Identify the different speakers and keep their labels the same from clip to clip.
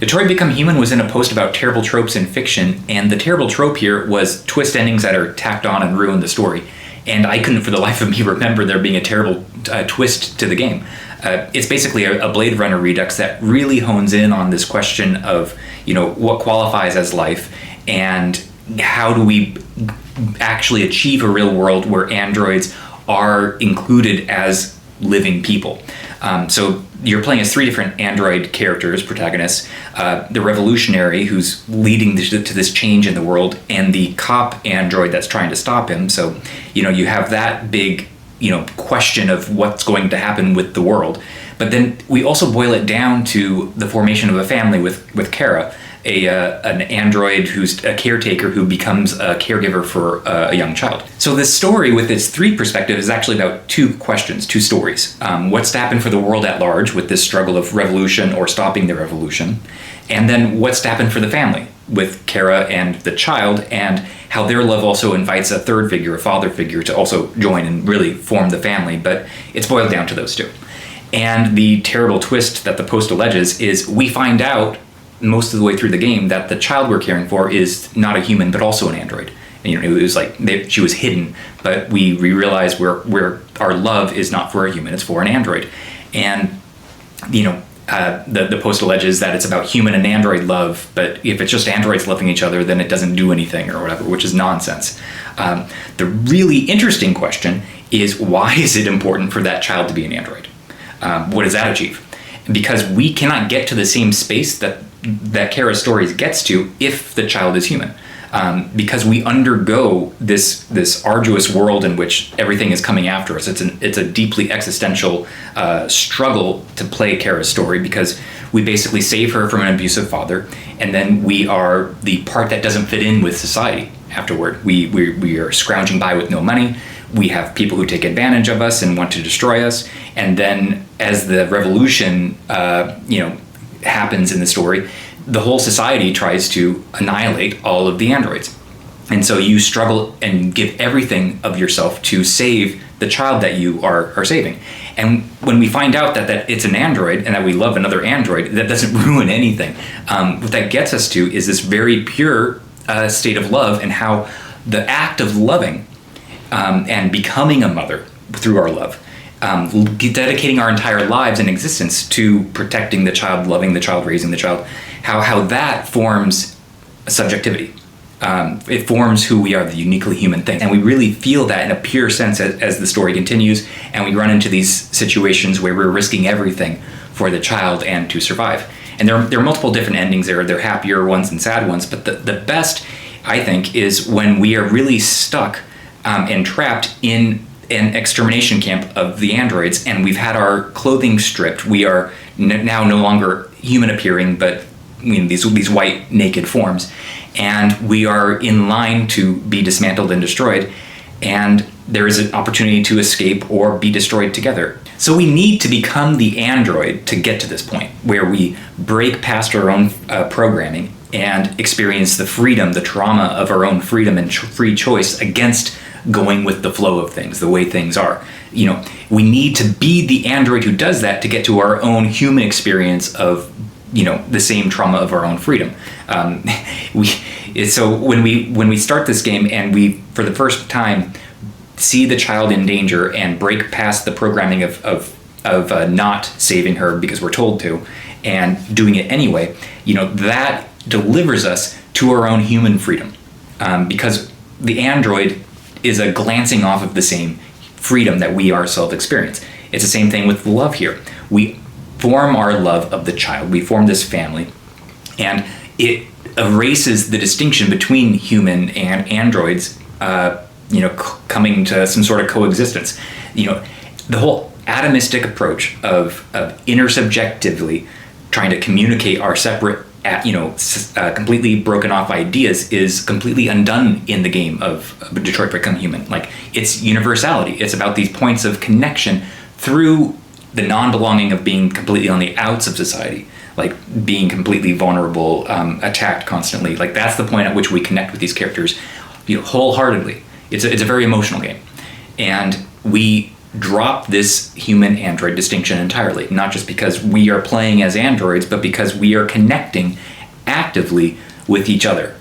Speaker 1: Detroit Become Human was in a post about terrible tropes in fiction, and the terrible trope here was twist endings that are tacked on and ruin the story. And I couldn't for the life of me remember there being a terrible twist to the game. It's basically a Blade Runner redux that really hones in on this question of, what qualifies as life, and how do we actually achieve a real world where androids are included as living people. So you're playing as three different android characters, protagonists, the revolutionary who's leading to this change in the world, and the cop android that's trying to stop him. So, you have that big, question of what's going to happen with the world. But then we also boil it down to the formation of a family with Kara, an android who's a caretaker who becomes a caregiver for a young child. So this story with its three perspectives is actually about two stories. What's to happen for the world at large with this struggle of revolution or stopping the revolution, and then what's to happen for the family with Kara and the child, and how their love also invites a third figure, a father figure, to also join and really form the family. But it's boiled down to those two. And the terrible twist that the post alleges is we find out most of the way through the game that the child we're caring for is not a human but also an android. And, it was like she was hidden, but we realize where our love is not for a human, it's for an android. And the post alleges that it's about human and android love, but if it's just androids loving each other, then it doesn't do anything or whatever, which is nonsense. The really interesting question is, why is it important for that child to be an android? What does that achieve? Because we cannot get to the same space that Kara's stories gets to if the child is human. Because we undergo this arduous world in which everything is coming after us. It's a deeply existential struggle to play Kara's story, because we basically save her from an abusive father, and then we are the part that doesn't fit in with society afterward. We are scrounging by with no money. We have people who take advantage of us and want to destroy us. And then as the revolution happens in the story, the whole society tries to annihilate all of the androids. And so you struggle and give everything of yourself to save the child that you are saving. And when we find out that it's an android and that we love another android, that doesn't ruin anything. What that gets us to is this very pure state of love, and how the act of loving and becoming a mother through our love, dedicating our entire lives and existence to protecting the child, loving the child, raising the child, how that forms subjectivity. It forms who we are, the uniquely human thing. And we really feel that in a pure sense as the story continues, and we run into these situations where we're risking everything for the child and to survive. And there are multiple different endings there. There are happier ones and sad ones, but the best, I think, is when we are really stuck and trapped in an extermination camp of the androids, and we've had our clothing stripped. We are now no longer human appearing, but these white naked forms, and we are in line to be dismantled and destroyed, and there is an opportunity to escape or be destroyed together. So we need to become the android to get to this point where we break past our own programming and experience the freedom, the trauma of our own freedom and free choice against going with the flow of things, the way things are. We need to be the android who does that to get to our own human experience of, the same trauma of our own freedom. So when we start this game and we, for the first time, see the child in danger and break past the programming of not saving her because we're told to, and doing it anyway, that delivers us to our own human freedom, because the android is a glancing off of the same freedom that we ourselves experience. It's the same thing with love here. We form our love of the child. We form this family, and it erases the distinction between human and androids, coming to some sort of coexistence. The whole atomistic approach of intersubjectively trying to communicate our separate, completely broken off ideas is completely undone in the game of Detroit Become Human. Like, it's universality. It's about these points of connection through the non-belonging of being completely on the outs of society, like being completely vulnerable, attacked constantly. Like, that's the point at which we connect with these characters, wholeheartedly. It's a very emotional game, and we drop this human-android distinction entirely, not just because we are playing as androids, but because we are connecting actively with each other,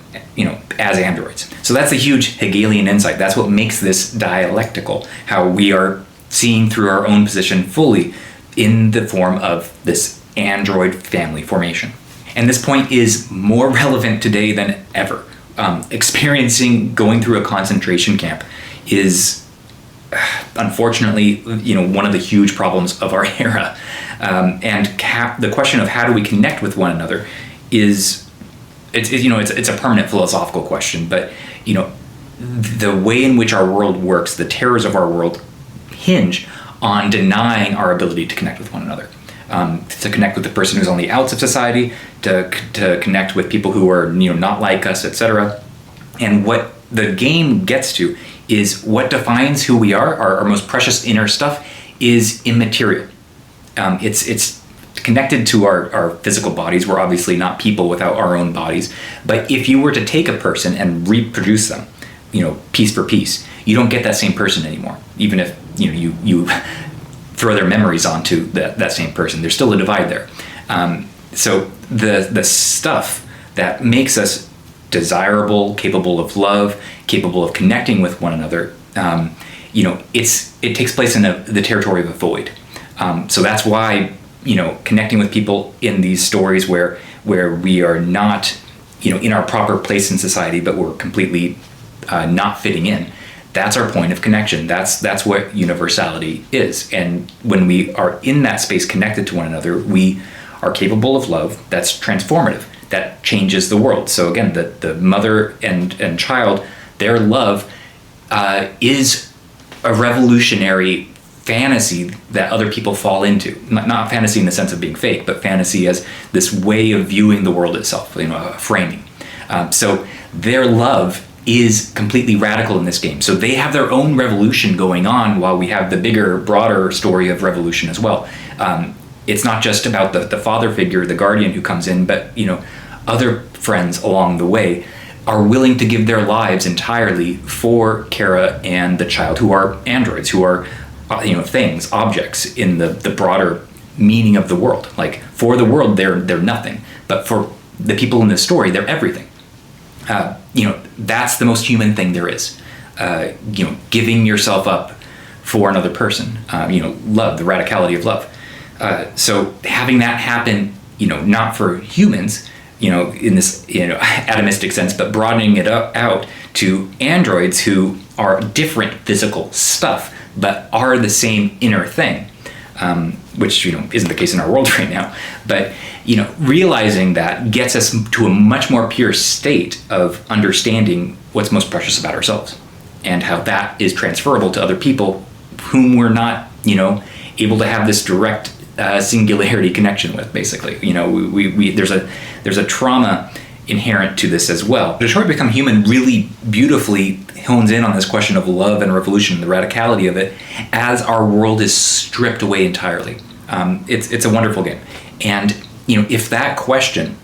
Speaker 1: as androids. So that's a huge Hegelian insight. That's what makes this dialectical, how we are seeing through our own position fully in the form of this android family formation. And this point is more relevant today than ever. Experiencing going through a concentration camp is unfortunately, one of the huge problems of our era. And the question of how do we connect with one another is, it's a permanent philosophical question. But the way in which our world works, the terrors of our world, hinge on denying our ability to connect with one another. To connect with the person who's on the outs of society, to connect with people who are not like us, etc. And what the game gets to is what defines who we are. Our most precious inner stuff is immaterial. It's connected to our physical bodies. We're obviously not people without our own bodies. But if you were to take a person and reproduce them, piece for piece, you don't get that same person anymore. Even if you throw their memories onto that same person, there's still a divide there. So the stuff that makes us desirable, capable of love, capable of connecting with one another, it takes place in the territory of a void. So that's why connecting with people in these stories where we are not in our proper place in society, but we're completely not fitting in. That's our point of connection. That's what universality is. And when we are in that space connected to one another, we are capable of love that's transformative, that changes the world. So again, the mother and child, their love is a revolutionary fantasy that other people fall into. Not fantasy in the sense of being fake, but fantasy as this way of viewing the world itself, framing. So their love is completely radical in this game. So they have their own revolution going on while we have the bigger, broader story of revolution as well. It's not just about the father figure, the guardian who comes in, but other friends along the way are willing to give their lives entirely for Kara and the child, who are androids, who are things, objects in the broader meaning of the world. Like, for the world, they're nothing, but for the people in this story, they're everything. That's the most human thing there is. Giving yourself up for another person. Love, the radicality of love. So having that happen, not for humans, in this atomistic sense, but broadening it out to androids who are different physical stuff, but are the same inner thing, which isn't the case in our world right now. But realizing that gets us to a much more pure state of understanding what's most precious about ourselves, and how that is transferable to other people whom we're not able to have this direct singularity connection with. Basically, there's a trauma inherent to this as well. Detroit Become Human really beautifully hones in on this question of love and revolution, the radicality of it, as our world is stripped away entirely. It's a wonderful game. And if that question,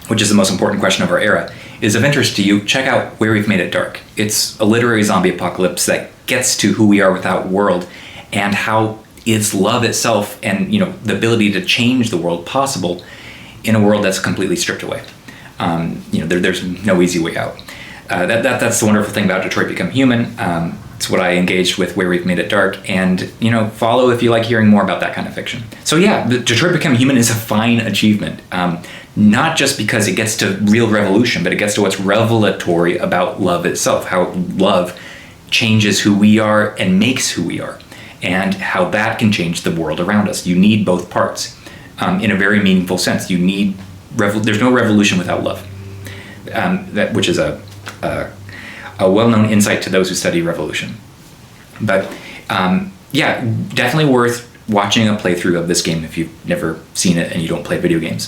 Speaker 1: which is the most important question of our era, is of interest to you, check out Where We've Made It Dark. It's a literary zombie apocalypse that gets to who we are without world, and how is love itself and the ability to change the world possible in a world that's completely stripped away. There's no easy way out. That's the wonderful thing about Detroit Become Human. It's what I engaged with Where We've Made It Dark, and follow if you like hearing more about that kind of fiction. So yeah, Detroit Become Human is a fine achievement, not just because it gets to real revolution, but it gets to what's revelatory about love itself, how love changes who we are and makes who we are, and how that can change the world around us. You need both parts in a very meaningful sense. You need there's no revolution without love, which is a well-known insight to those who study revolution. But definitely worth watching a playthrough of this game if you've never seen it and you don't play video games.